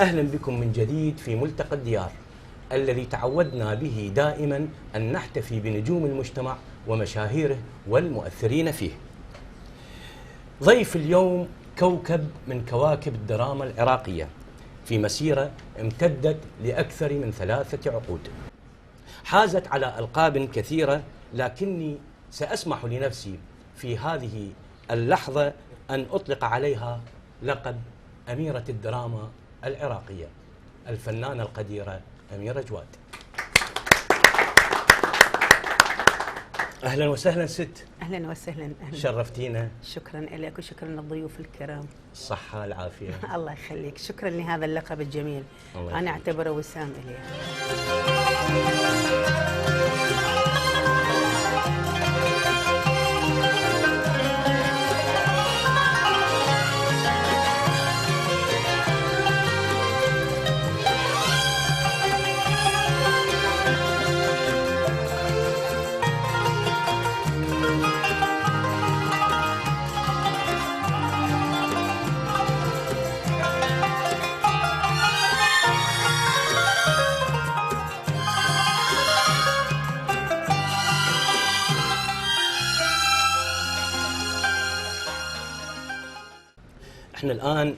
أهلا بكم من جديد في ملتقى الديار الذي تعودنا به دائما أن نحتفي بنجوم المجتمع ومشاهيره والمؤثرين فيه. ضيف اليوم كوكب من كواكب الدراما العراقية في مسيرة امتدت لأكثر من 3 عقود، حازت على ألقاب كثيرة، لكني سأسمح لنفسي في هذه اللحظة أن أطلق عليها لقب أميرة الدراما العراقية، الفنانة القديرة أميرة جواد. أهلا وسهلا ست. أهلا وسهلا. أهلا. شرفتينا. شكرا لك وشكرا للضيوف الكرام. الصحة العافية. الله يخليك، شكرا لهذا اللقب الجميل. أنا أعتبره وسام إليه. احنا الآن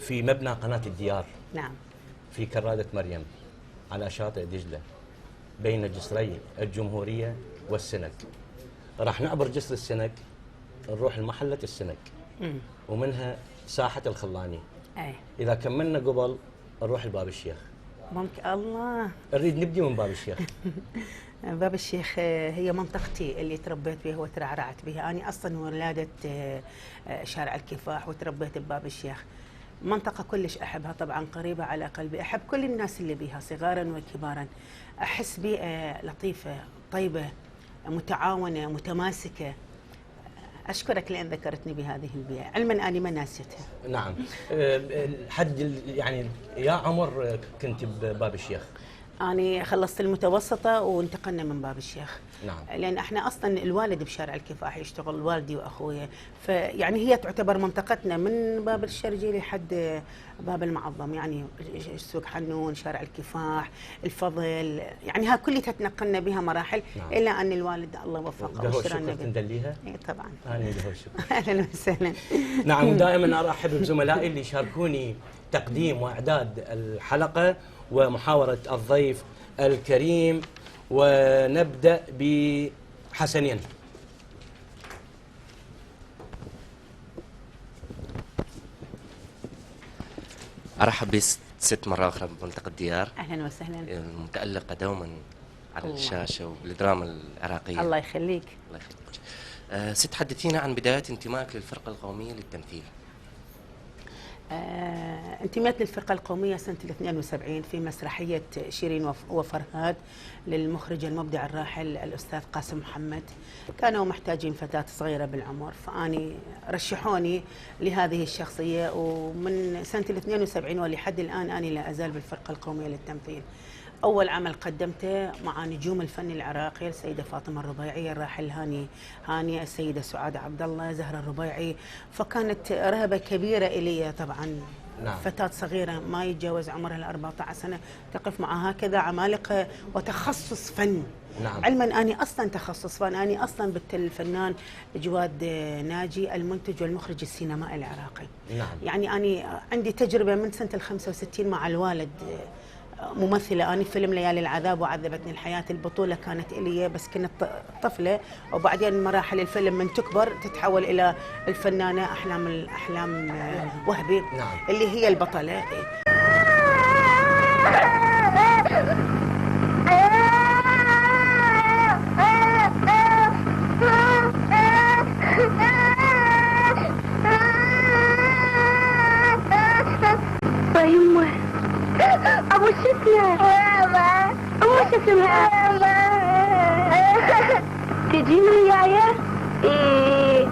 في مبنى قناة الديار. نعم. في كرادة مريم على شاطئ دجلة بين جسري الجمهورية والسنك. راح نعبر جسر السنك نروح لمحلة السنك ومنها ساحة الخلاني. أي. إذا كملنا قبل نروح لباب الشيخ. ممكن. الله. نريد نبدي من باب الشيخ. باب الشيخ هي منطقتي اللي تربيت بها وترعرعت بها. أنا أصلا ولادة شارع الكفاح وتربيت بباب الشيخ. منطقة كلش أحبها، طبعا قريبة على قلبي، أحب كل الناس اللي بها صغارا وكبارا. أحس بيئة لطيفة طيبة متعاونة متماسكة. أشكرك لأن ذكرتني بهذه البيئة، علما أني ما ناسيتها. نعم. حد يعني يا عمر كنت بباب الشيخ؟ أنا خلصت المتوسطة وانتقلنا من باب الشيخ. نعم. لأن احنا أصلا الوالد بشارع الكفاح يشتغل، والدي وأخوي، فيعني هي تعتبر منطقتنا من باب الشرجي لحد باب المعظم، يعني سوق حنون، شارع الكفاح، الفضل، يعني ها كلها تنقلنا بها مراحل. نعم. إلا أن الوالد الله وفقه واشترانا بها. تندليها؟ إيه طبعا. أنا له شكر. أهلا وسهلا. نعم، دائما أرحب بزملائي اللي شاركوني تقديم وإعداد الحلقة ومحاورة الضيف الكريم، ونبدأ بحسنين. أرحب بست مرة أخرى بملتقى الديار. أهلا وسهلا. متألقة دوما على الشاشة وبالدراما العراقية. الله يخليك. الله يخليك. ست، حدثينا عن بداية انتمائك للفرقة القومية للتمثيل. انتميت للفرقة القومية سنة 72 في مسرحية شيرين وفرهاد للمخرج المبدع الراحل الأستاذ قاسم محمد. كانوا محتاجين فتاة صغيرة بالعمر، فأني رشحوني لهذه الشخصية، ومن سنة 72 ولحد الآن أنا لا أزال بالفرقة القومية للتمثيل. أول عمل قدمته مع نجوم الفن العراقي السيدة فاطمة الربيعي، الراحل هاني، السيدة سعاد عبد الله، زهرة الربيعي، فكانت رهبة كبيرة إلي طبعا. نعم. فتاة صغيرة ما يتجاوز عمرها 14 سنة تقف مع هكذا عمالقة وتخصص فن. نعم. علما أني أصلا تخصص فن، أني أصلا الفنان جواد ناجي المنتج والمخرج السينمائي العراقي. نعم. يعني أني عندي تجربة من سنة 65 مع الوالد، ممثلة. أنا فيلم ليالي العذاب وعذبتني الحياة، البطولة كانت إلي بس كنت طفلة، وبعدين مراحل الفيلم من تكبر تتحول إلى الفنانة أحلام وهبي. نعم. اللي هي البطلة. أبو شكلة ماما، أبو شكلة ماما، تجيني وياي؟ إيه،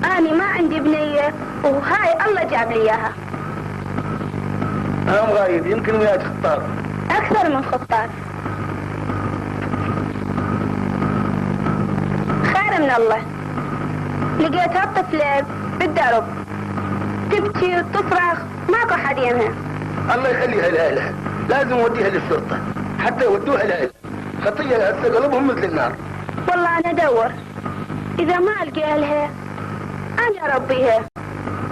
أنا ما عندي بنية وهاي الله جاب لي إياها. أنا مغايب، يمكن وياك خطار. أكثر من خطار. خير من الله. لقيتها طفلة بالدرب تبكي وتصرخ، ماكو حد يمها. الله يخليها لأهلها، لازم اوديها للشرطة حتى يودوها لأهلها، خطية هسه قلبهم مثل النار. والله أنا أدور، إذا ما ألقى أهلها أنا أربيها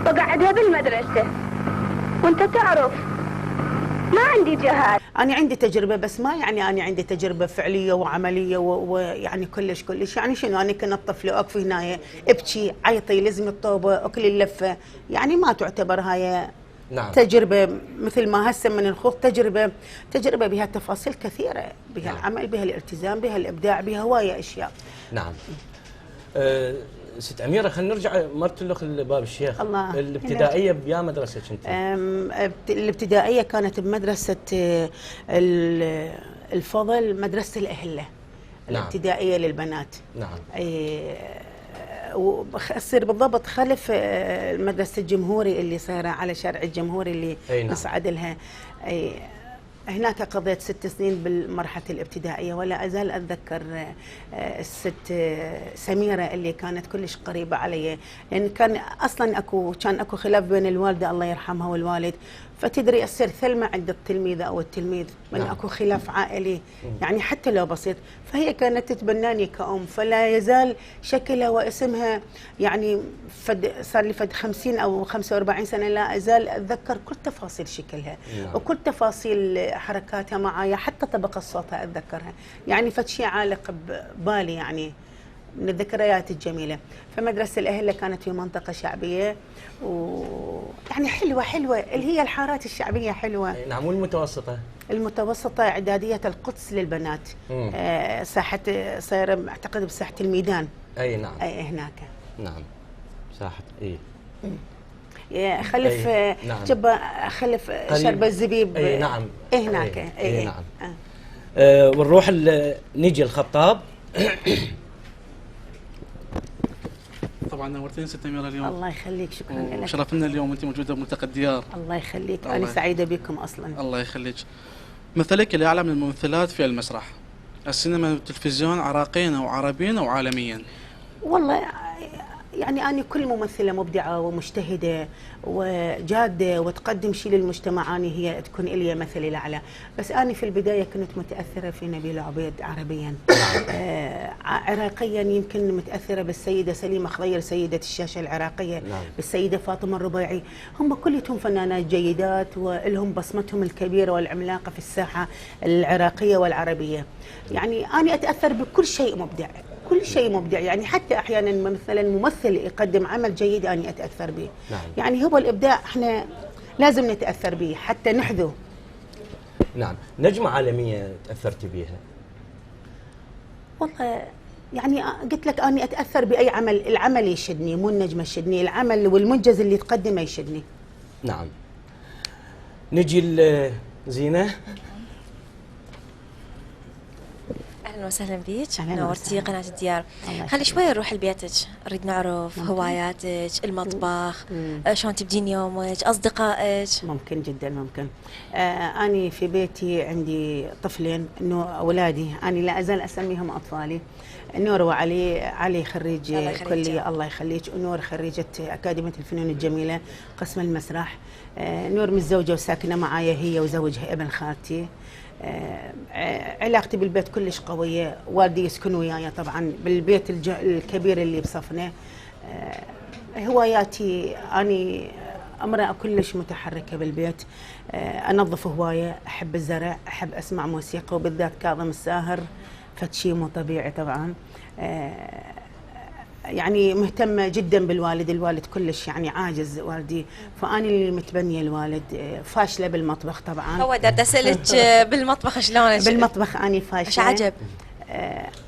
وأقعدها بالمدرسة، وأنت تعرف ما عندي جهاد. أنا عندي تجربة، بس ما يعني أنا عندي تجربة فعلية وعملية ويعني كلش يعني شنو، أنا كنت طفلة أقف هنا ابكي عيطي لازم الطوبة أكل اللفة، يعني ما تعتبر هاي نعم. تجربة مثل ما هسه من الخوض تجربة بها تفاصيل كثيرة، بها نعم. العمل، بها الالتزام، بها الإبداع، بها هواية أشياء. نعم. ست أميرة، خلينا نرجع مرتلخ لباب الشيخ. الله. الابتدائية بيا مدرسة كنت؟ الابتدائية كانت بمدرسة الفضل، مدرسة الأهلة. نعم. الابتدائية للبنات. نعم. وصير بالضبط خلف مدرسة الجمهوري اللي صايرة على شارع الجمهوري اللي نعم. نصعد لها. هناك قضيت 6 سنين بالمرحلة الابتدائية، ولا أزال أتذكر الست سميرة اللي كانت كلش قريبة علي، لأن كان أصلا كان أكو خلاف بين الوالدة الله يرحمها والوالد، فتدري يصير ثلمة عند التلميذة أو التلميذ من نعم. أكو خلاف عائلي يعني حتى لو بسيط، فهي كانت تتبناني كأم، فلا يزال شكلها واسمها يعني صار لي 50 أو 45 سنة لا أزال أتذكر كل تفاصيل شكلها. نعم. وكل تفاصيل حركاتها معايا، حتى طبقة صوتها أتذكرها، يعني فد شيء عالق ببالي يعني من الذكريات الجميلة. فمدرسة الأهلة كانت في منطقة شعبية ويعني حلوة اللي هي الحارات الشعبية حلوة. نعم. والمتوسطة؟ المتوسطة إعدادية القدس للبنات، ساحة صايرة أعتقد بساحة الميدان. أي نعم. أي هناك. نعم. ساحة خلف نعم. جبا خلف شرب الزبيب. أي نعم. هناك. أي نعم. ونروح نيجي الخطاب. طبعا نورتين ست أميرة اليوم. الله يخليك، شكرا لك. شرفنا اليوم وانت موجوده بملتقى الديار. الله يخليك، انا سعيده بكم اصلا. الله يخليك. مثلك الاعلى من الممثلات في المسرح، السينما والتلفزيون، عراقيا او عربيا او عالميا. والله يعني أنا كل ممثلة مبدعة ومجتهدة وجادة وتقدم شيء للمجتمع، أنا هي تكون إلي مثلي الأعلى. بس أنا في البداية كنت متأثرة في نبيل عبيد عربيا. عراقيا يمكن متأثرة بالسيدة سليمة خضير سيدة الشاشة العراقية. نعم. بالسيدة فاطمة الربيعي، هم كلهم فنانات جيدات ولهم بصمتهم الكبيرة والعملاقة في الساحة العراقية والعربية. يعني أنا أتأثر بكل شيء مبدع، كل شيء مبدع، يعني حتى احيانا مثلا ممثل يقدم عمل جيد اني اتاثر به. نعم. يعني هو الابداع احنا لازم نتاثر به حتى نحذو. نعم. نجمه عالميه تاثرت بها؟ والله يعني قلت لك اني اتاثر باي عمل، العمل يشدني مو النجمه يشدني، العمل والمنجز اللي تقدمه يشدني. نعم. نجي لزينه. اهلا وسهلا بيك، نورتي قناه الديار. خلي شوي نروح لبيتك، نريد نعرف هواياتك، المطبخ، شلون تبدين يومك، اصدقائك. ممكن جدا ممكن. اني في بيتي عندي طفلين، انه اولادي انا لا ازال اسميهم اطفالي، نور وعلي. علي خريج كليه الله يخليك، ونور خريجه اكاديميه الفنون الجميله قسم المسرح. نور متزوجه وساكنه معايا هي وزوجها ابن خالتي. علاقتي بالبيت كلش قوية، والدي يسكن وياي طبعا بالبيت الكبير اللي بصفنا. هواياتي أني امرأة كلش متحركة بالبيت، أنظف هواية، أحب الزرع، أحب أسمع موسيقى وبالذات كاظم الساهر، فشي مو طبيعي طبعا. يعني مهتمة جدا بالوالد، الوالد كلش يعني عاجز والدي، فأنا اللي متبنية الوالد. فاشلة بالمطبخ طبعا. هو دا أسألك بالمطبخ شلون؟ بالمطبخ أنا فاشلة. ايش عجب؟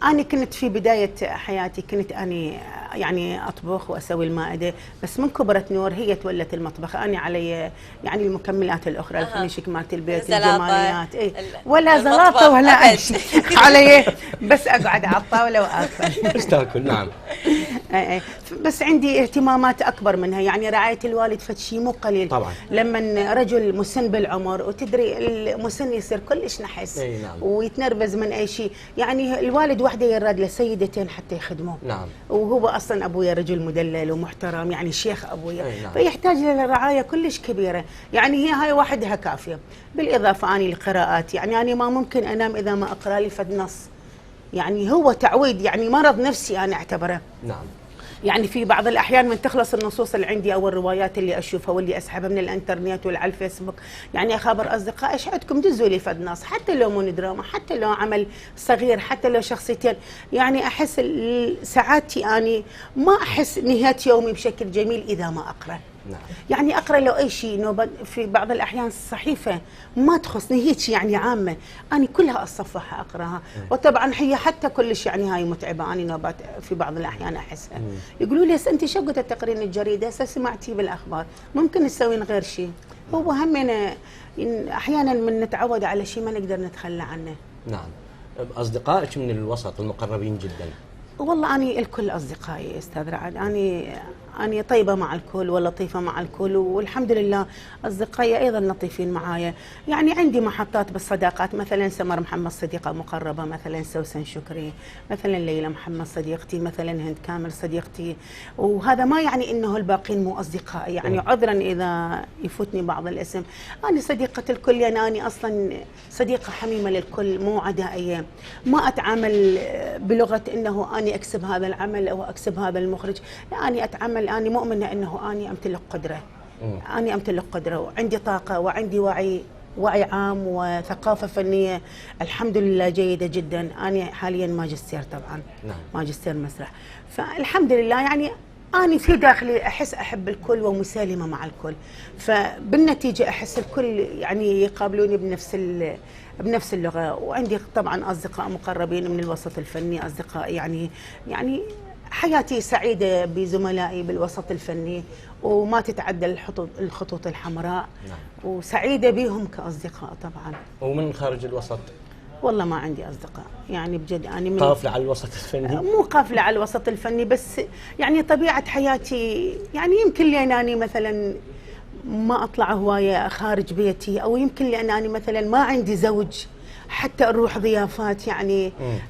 أنا كنت في بداية حياتي كنت أنا يعني أطبخ وأسوي المائدة، بس من كبرت نور هي تولت المطبخ. أنا علي يعني المكملات الأخرى، الفينيشك مالت البيت، الجماليات، ولا زلاطة ولا أي شيء علي، بس أقعد على الطاولة وآكل. بس تاكل. نعم. بس عندي اهتمامات اكبر منها، يعني رعايه الوالد فد شيء مو قليل طبعا. لما رجل مسن بالعمر، وتدري المسن يصير كلش نحس نعم. ويتنرفز من اي شيء، يعني الوالد وحده يراد له سيدتين حتى يخدموه. نعم. وهو اصلا ابويا رجل مدلل ومحترم، يعني شيخ ابويا. نعم. فيحتاج لرعايه كلش كبيره، يعني هي هاي وحدها كافيه. بالاضافه اني القراءات، يعني انا ما ممكن انام اذا ما اقرا لي فد نص، يعني هو تعويد، يعني مرض نفسي انا اعتبره. نعم. يعني في بعض الاحيان من تخلص النصوص اللي عندي او الروايات اللي اشوفها واللي اسحبها من الانترنت ولا على الفيسبوك، يعني اخابر اصدقائي ايش عندكم دزوا لي فد نص، حتى لو مو دراما، حتى لو عمل صغير، حتى لو شخصيتين، يعني احس سعادتي اني ما احس نهايه يومي بشكل جميل اذا ما اقرا. نعم. يعني اقرا لو اي شيء، في بعض الاحيان صحيفه ما تخصني هيك يعني عامه، انا كلها اصفحها اقراها. وطبعا هي حتى كلش يعني هاي متعبه، انا نوبات في بعض الاحيان احسها. يقولوا لي انت شو قد تقرين الجريده، سمعتي بالاخبار، ممكن تسوين غير شيء. هو همنا احيانا من نتعود على شيء ما نقدر نتخلى عنه. نعم. اصدقائك من الوسط المقربين جدا؟ والله أنا الكل أصدقائي أستاذ رعد، أنا طيبة مع الكل ولطيفة مع الكل، والحمد لله أصدقائي أيضا لطيفين معايا. يعني عندي محطات بالصداقات، مثلا سمر محمد صديقة مقربة، مثلا سوسن شكري، مثلا ليلى محمد صديقتي، مثلا هند كامل صديقتي. وهذا ما يعني إنه الباقين مو أصدقائي، يعني عذرا إذا يفوتني بعض الاسم. أنا صديقة الكل، يعني أنا أصلا صديقة حميمة للكل، مو عدائية. ما أتعامل بلغة إنه أنا أكسب هذا العمل أو أكسب هذا المخرج، أنا أتعامل، أنا مؤمنة أنه أنا أمتلك قدرة، أنا أمتلك قدرة وعندي طاقة وعندي وعي عام وثقافة فنية الحمد لله جيدة جدا. أنا حاليا ماجستير طبعا. نعم. ماجستير مسرح، فالحمد لله يعني أنا في داخلي أحس أحب الكل ومسالمة مع الكل، فبالنتيجة أحس الكل يعني يقابلوني بنفس اللغة. وعندي طبعا أصدقاء مقربين من الوسط الفني، أصدقاء يعني حياتي سعيدة بزملائي بالوسط الفني، وما تتعدى الخطوط الحمراء. نعم. وسعيدة بهم كأصدقاء طبعا. ومن خارج الوسط؟ والله ما عندي أصدقاء، يعني بجد أنا قافلة على الوسط الفني؟ مو قافلة على الوسط الفني، بس يعني طبيعة حياتي، يعني يمكن لأنني مثلا ما أطلع هواية خارج بيتي، أو يمكن لأنني مثلا ما عندي زوج حتى نروح ضيافات،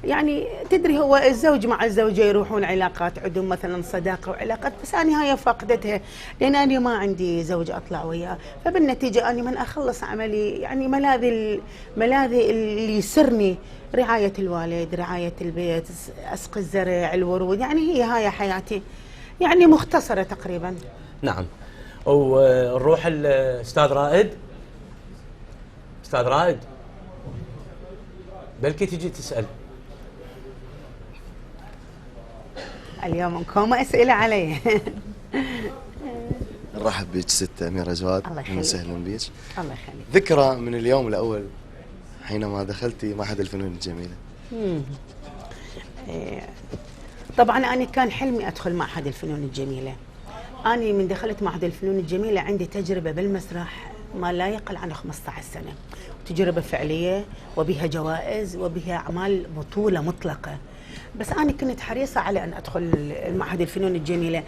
يعني تدري هو الزوج مع الزوجة يروحون علاقات، عندهم مثلا صداقة وعلاقات، بس أنا هاي فاقدتها لأن أنا ما عندي زوج أطلع وياه. فبالنتيجة أنا من أخلص عملي، يعني ملاذي اللي يسرني رعاية الوالد، رعاية البيت، أسقي الزرع، الورود، يعني هي هاي حياتي يعني مختصرة تقريبا. نعم. ونروح الأستاذ رائد. أستاذ رائد، بلكي تجي تسأل. اليوم انكم أسئلة علي. نرحب بك ست أميرة جواد، أهلا وسهلا بك. الله يخليك. ذكرى من اليوم الأول حينما دخلتي معهد الفنون الجميلة. طبعا أنا كان حلمي أدخل معهد الفنون الجميلة. أنا من دخلت معهد الفنون الجميلة عندي تجربة بالمسرح ما لا يقل عن 15 سنة، تجربة فعلية وبها جوائز وبها أعمال بطولة مطلقة. بس أنا كنت حريصة على أن أدخل معهد الفنون الجميلة.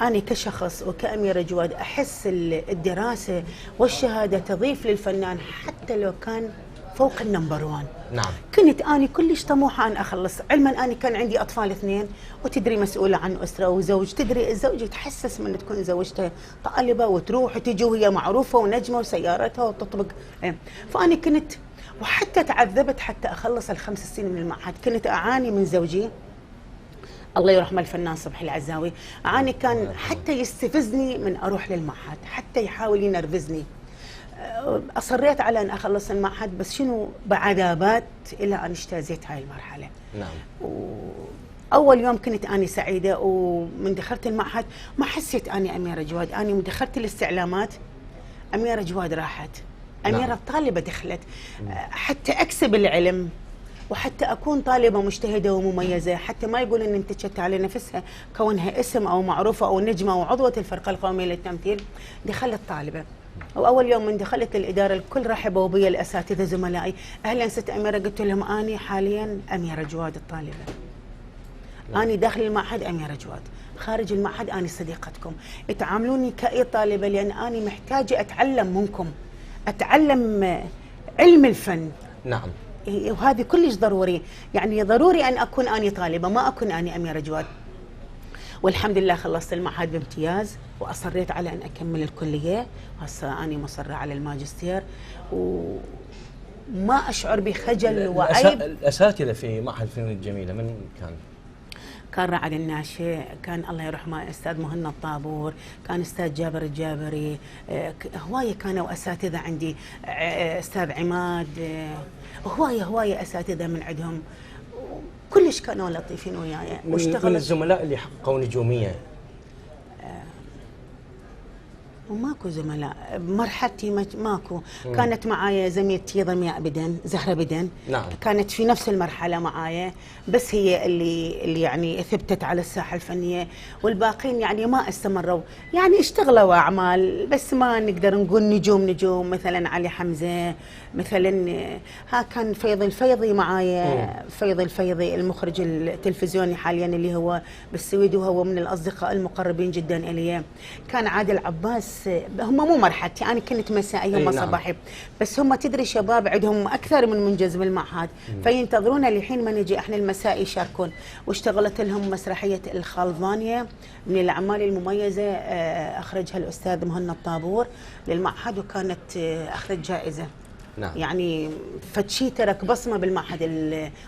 أنا كشخص وكأميرة جواد أحس الدراسة والشهادة تضيف للفنان حتى لو كان فوق النمبر 1. نعم. كنت أنا كلش طموحة أن أخلص، علما أنا كان عندي أطفال 2، وتدري مسؤولة عن أسرة وزوج، تدري الزوج يتحسس من تكون زوجته طالبة وتروح وتجي وهي معروفة ونجمة وسيارتها وتطبق. فأنا كنت، وحتى تعذبت حتى أخلص ال5 سنين من المعهد. كنت أعاني من زوجي الله يرحمه الفنان صبحي العزاوي، أعاني كان حتى يستفزني من أروح للمعهد، حتى يحاول ينرفزني. أصريت على أن أخلص المعهد، بس شنو بعذابات إلى أن اجتازيت هاي المرحلة. نعم. أول يوم كنت أنا سعيدة، ومن دخلت المعهد ما حسيت أني أميرة جواد. أنا من دخلت الاستعلامات أميرة جواد راحت، أميرة نعم. الطالبة دخلت حتى أكسب العلم، وحتى أكون طالبة مجتهدة ومميزة، حتى ما يقول إن انتجت على نفسها كونها اسم أو معروفة أو نجمة أو عضوة الفرقة القومية للتمثيل. دخلت طالبة، وأول يوم من دخلت الإدارة الكل رحبوا بي، الأساتذة زملائي، أهلا ست أميرة. قلت لهم أنا حاليا أميرة جواد الطالبة. أنا داخل المعهد أميرة جواد، خارج المعهد أنا صديقتكم، تعاملوني كأي طالبة لأن أنا محتاجة أتعلم منكم، أتعلم علم الفن. نعم. وهذه كلش ضروري، يعني ضروري أن أكون أنا طالبة، ما أكون أنا أميرة جواد. والحمد لله خلصت المعهد بامتياز، وأصريت على أن أكمل الكلية، وهسه أنا مصرة على الماجستير، وما أشعر بخجل وعيب. الأساتذة في معهد الفنون الجميلة من كان رعد الناشئ، كان الله يرحمه أستاذ مهنا الطابور، كان أستاذ جابر الجابري، هواية كانوا أساتذة عندي، أستاذ عماد، هواية أساتذة من عندهم، كلش كانوا لطيفين وياي. من الزملاء اللي حققوا نجومية؟ وماكو زملاء بمرحلتي، ماكو. كانت معايا زميلتي ضمياء بدن، زهرة بدن. نعم. كانت في نفس المرحلة معايا، بس هي اللي يعني ثبتت على الساحة الفنية، والباقين يعني ما استمروا، يعني اشتغلوا أعمال بس ما نقدر نقول نجوم. مثلا علي حمزة، مثلا ها كان فيض الفيضي معايا، فيض الفيضي المخرج التلفزيوني حاليا اللي هو بالسويد، وهو من الأصدقاء المقربين جدا إلي. كان عادل عباس، هم مو مرحلتي، أنا كنت مسائي هم صباحي، بس هم تدري شباب عندهم أكثر من منجز بالمعهد، فينتظرونا لحين ما نجي إحنا المسائي يشاركون. واشتغلت لهم مسرحية الخالفانية من الأعمال المميزة، أخرجها الأستاذ مهنا الطابور للمعهد، وكانت أخذت جائزة. نعم. يعني فتشي ترك بصمة بالمعهد،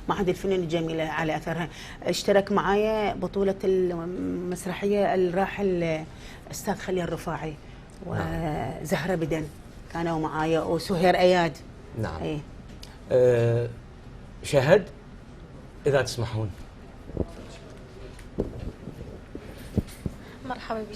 معهد الفنون الجميلة على أثرها. اشترك معايا بطولة المسرحية الراحل أستاذ خليل الرفاعي وزهرة بدن كانوا معايا، وسهير أياد. نعم. ايه. شهد، إذا تسمحون. مرحبا بك.